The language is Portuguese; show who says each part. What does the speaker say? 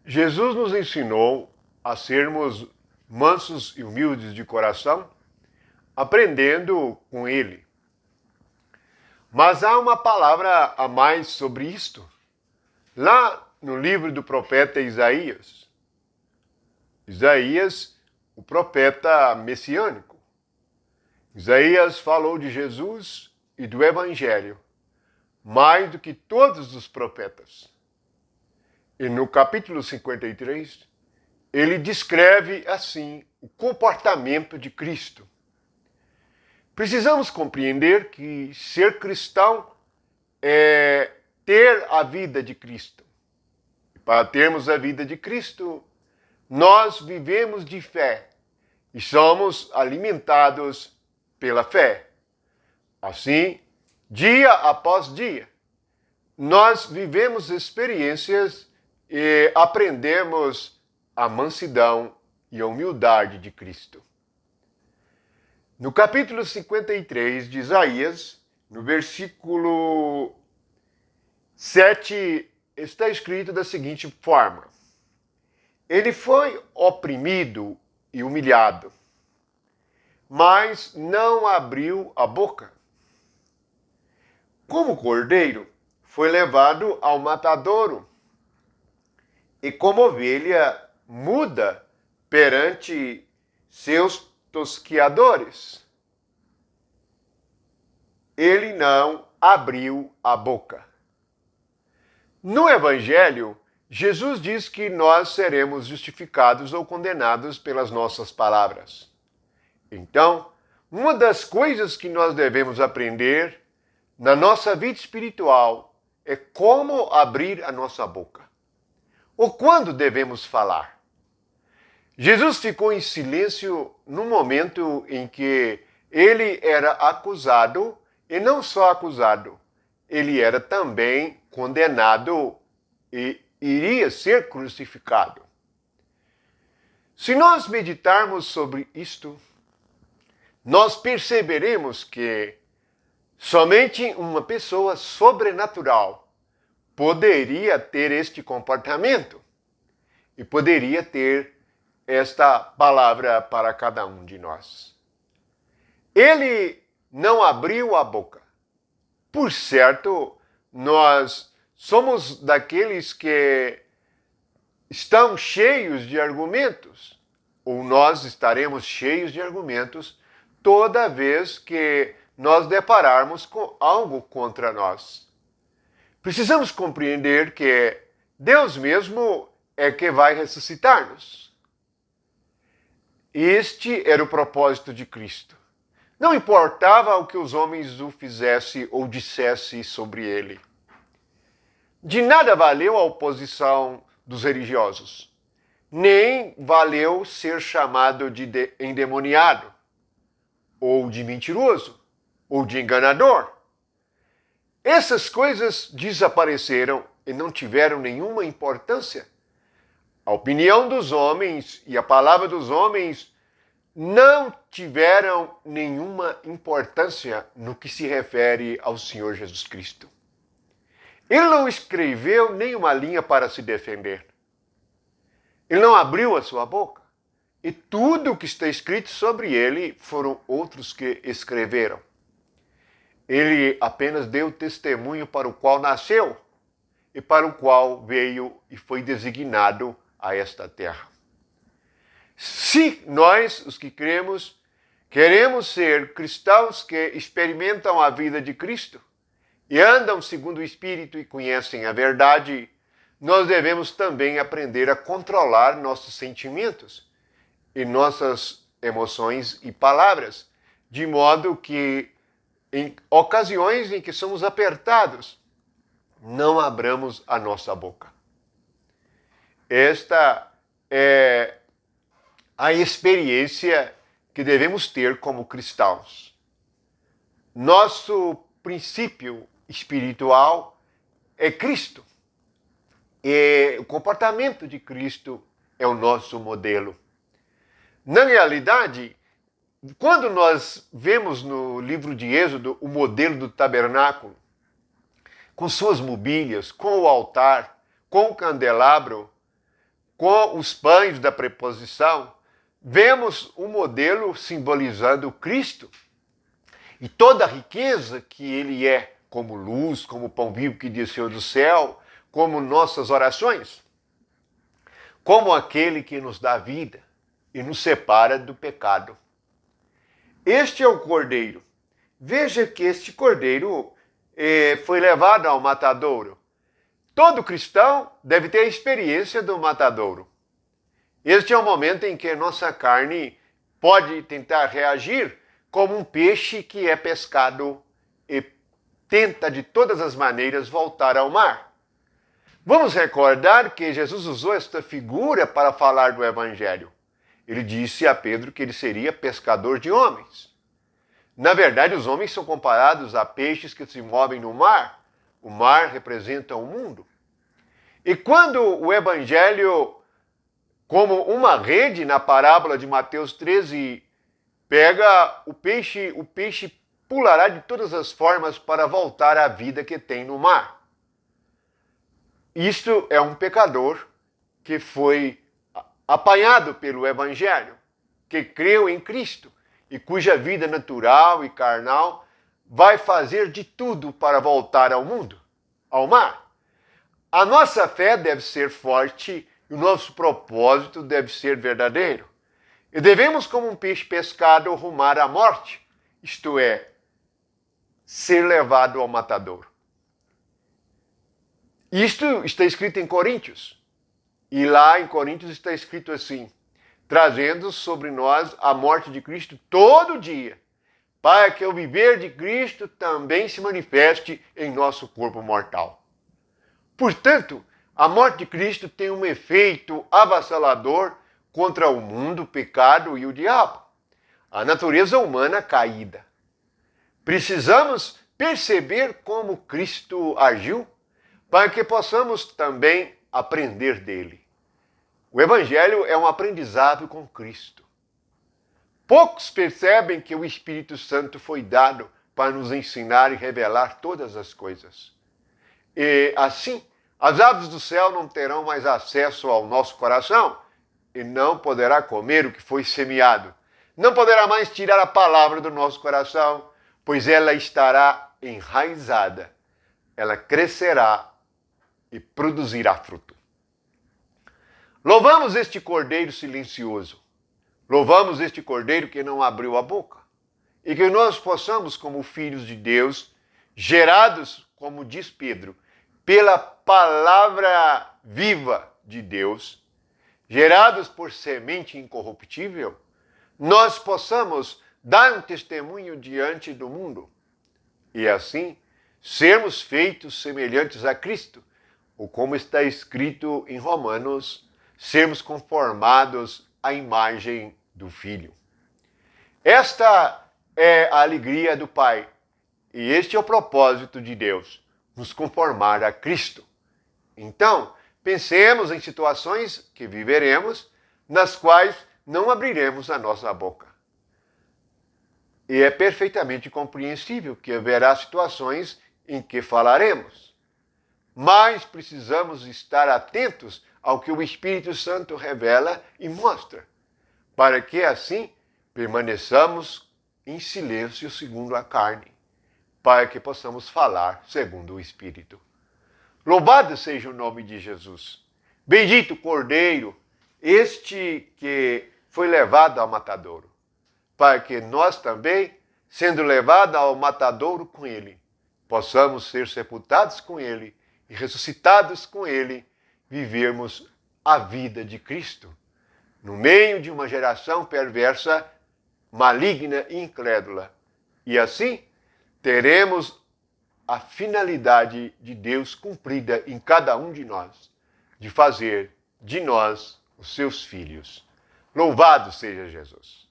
Speaker 1: Jesus nos ensinou a sermos mansos e humildes de coração, aprendendo com Ele. Mas há uma palavra a mais sobre isto. Lá no livro do profeta Isaías, o profeta messiânico, Isaías falou de Jesus e do Evangelho mais do que todos os profetas. E no capítulo 53, ele descreve assim o comportamento de Cristo. Precisamos compreender que ser cristão é ter a vida de Cristo. E para termos a vida de Cristo, nós vivemos de fé e somos alimentados pela fé. Assim, dia após dia, nós vivemos experiências e aprendemos a mansidão e a humildade de Cristo. No capítulo 53 de Isaías, no versículo 7, está escrito da seguinte forma: Ele foi oprimido e humilhado, mas não abriu a boca. Como cordeiro, foi levado ao matadouro, e como ovelha muda perante seus tosquiadores. Ele não abriu a boca. No Evangelho, Jesus diz que nós seremos justificados ou condenados pelas nossas palavras. Então, uma das coisas que nós devemos aprender na nossa vida espiritual é como abrir a nossa boca. Ou quando devemos falar. Jesus ficou em silêncio no momento em que ele era acusado, e não só acusado, ele era também condenado e iria ser crucificado. Se nós meditarmos sobre isto, nós perceberemos que somente uma pessoa sobrenatural poderia ter este comportamento e poderia ter esta palavra para cada um de nós. Ele não abriu a boca. Por certo, nós somos daqueles que estão cheios de argumentos, ou nós estaremos cheios de argumentos toda vez que nós depararmos com algo contra nós. Precisamos compreender que Deus mesmo é que vai ressuscitar-nos. Este era o propósito de Cristo. Não importava o que os homens o fizessem ou dissessem sobre ele. De nada valeu a oposição dos religiosos. Nem valeu ser chamado de endemoniado, ou de mentiroso, ou de enganador. Essas coisas desapareceram e não tiveram nenhuma importância. A opinião dos homens e a palavra dos homens não tiveram nenhuma importância no que se refere ao Senhor Jesus Cristo. Ele não escreveu nenhuma linha para se defender. Ele não abriu a sua boca. E tudo o que está escrito sobre ele foram outros que escreveram. Ele apenas deu testemunho para o qual nasceu e para o qual veio e foi designado a esta terra. Se nós, os que cremos, queremos ser cristãos que experimentam a vida de Cristo e andam segundo o Espírito e conhecem a verdade, nós devemos também aprender a controlar nossos sentimentos e nossas emoções e palavras, de modo que em ocasiões em que somos apertados, não abramos a nossa boca. Esta é a experiência que devemos ter como cristãos. Nosso princípio espiritual é Cristo. E o comportamento de Cristo é o nosso modelo. Na realidade, quando nós vemos no livro de Êxodo o modelo do tabernáculo, com suas mobílias, com o altar, com o candelabro, com os pães da preposição, vemos o modelo simbolizando Cristo e toda a riqueza que ele é, como luz, como pão vivo que desceu do céu, como nossas orações, como aquele que nos dá vida e nos separa do pecado. Este é o Cordeiro. Veja que este Cordeiro foi levado ao matadouro. Todo cristão deve ter a experiência do matadouro. Este é o momento em que nossa carne pode tentar reagir como um peixe que é pescado e tenta de todas as maneiras voltar ao mar. Vamos recordar que Jesus usou esta figura para falar do Evangelho. Ele disse a Pedro que ele seria pescador de homens. Na verdade, os homens são comparados a peixes que se movem no mar. O mar representa o mundo. E quando o Evangelho, como uma rede na parábola de Mateus 13, pega o peixe pulará de todas as formas para voltar à vida que tem no mar. Isto é um pecador que foi apanhado pelo Evangelho, que creu em Cristo e cuja vida natural e carnal vai fazer de tudo para voltar ao mundo, ao mar. A nossa fé deve ser forte e o nosso propósito deve ser verdadeiro. E devemos, como um peixe pescado, rumar à morte, isto é, ser levado ao matadouro. Isto está escrito em Coríntios. E lá em Coríntios está escrito assim: trazendo sobre nós a morte de Cristo todo dia, para que o viver de Cristo também se manifeste em nosso corpo mortal. Portanto, a morte de Cristo tem um efeito avassalador contra o mundo, o pecado e o diabo, a natureza humana caída. Precisamos perceber como Cristo agiu para que possamos também aprender dele. O Evangelho é um aprendizado com Cristo. Poucos percebem que o Espírito Santo foi dado para nos ensinar e revelar todas as coisas. E assim, as aves do céu não terão mais acesso ao nosso coração e não poderá comer o que foi semeado. Não poderá mais tirar a palavra do nosso coração, pois ela estará enraizada. Ela crescerá e produzirá fruto. Louvamos este Cordeiro silencioso. Louvamos este Cordeiro que não abriu a boca. E que nós possamos, como filhos de Deus, gerados, como diz Pedro, pela palavra viva de Deus, gerados por semente incorruptível, nós possamos dar um testemunho diante do mundo e assim sermos feitos semelhantes a Cristo, ou como está escrito em Romanos, sermos conformados à imagem do Filho. Esta é a alegria do Pai e este é o propósito de Deus, nos conformar a Cristo. Então, pensemos em situações que viveremos, nas quais não abriremos a nossa boca. E é perfeitamente compreensível que haverá situações em que falaremos. Mas precisamos estar atentos ao que o Espírito Santo revela e mostra, para que assim permaneçamos em silêncio segundo a carne, para que possamos falar segundo o Espírito. Louvado seja o nome de Jesus. Bendito Cordeiro, este que foi levado ao matadouro, para que nós também, sendo levados ao matadouro com ele, possamos ser sepultados com ele e ressuscitados com ele, vivermos a vida de Cristo, no meio de uma geração perversa, maligna e incrédula. E assim, teremos a finalidade de Deus cumprida em cada um de nós, de fazer de nós os seus filhos. Louvado seja Jesus!